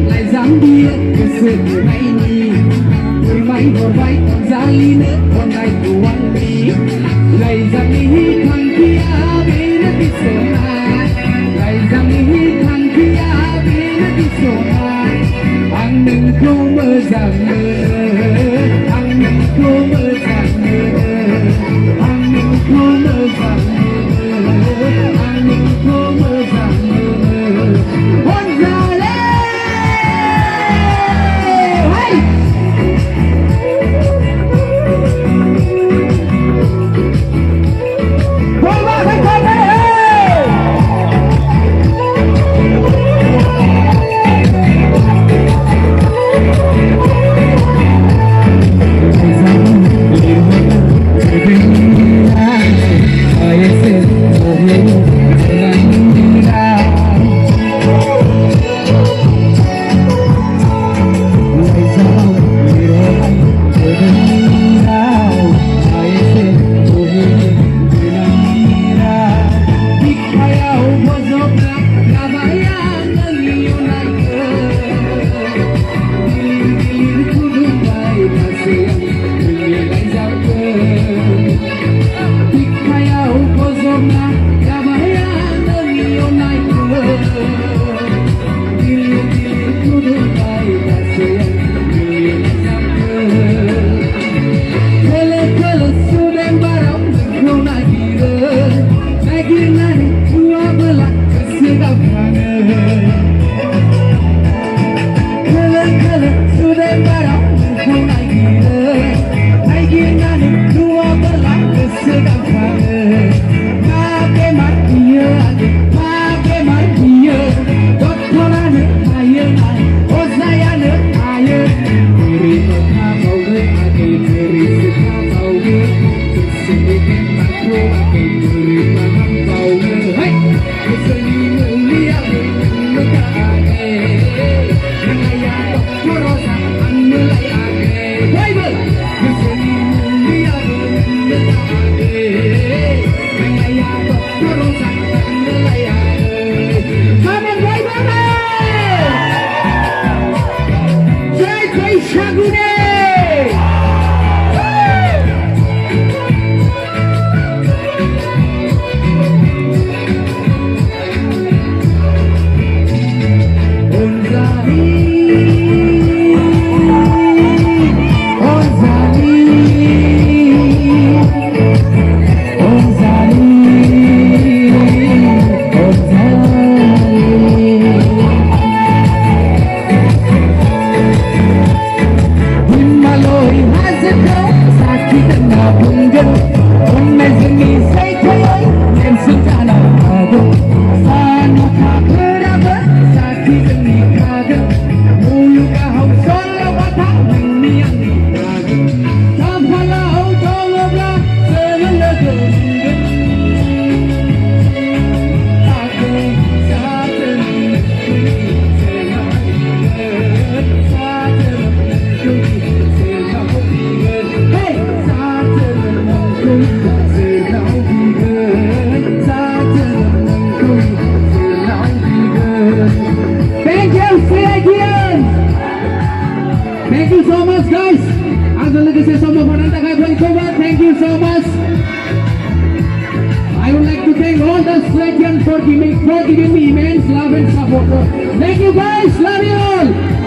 lại dám đi cái sự ngày đi người máy ngồi bay còn ra ly nước còn này đồ ăn đi lại dám đi thằng kia bên nó đi sổ lại dám đi thằng kia bên nó đi sổ anh đừng có mơ rằng anh đừng có mơ rằng anh đừng có mơ rằng anh đừng có mơ rằng hôn ra lên Thank you so much, guys. Ang talaga sa sama po ng taga-Vancouver. Thank you so much. I would like to thank all the Sledgians for giving me immense love and support. Thank you, guys. Love you all.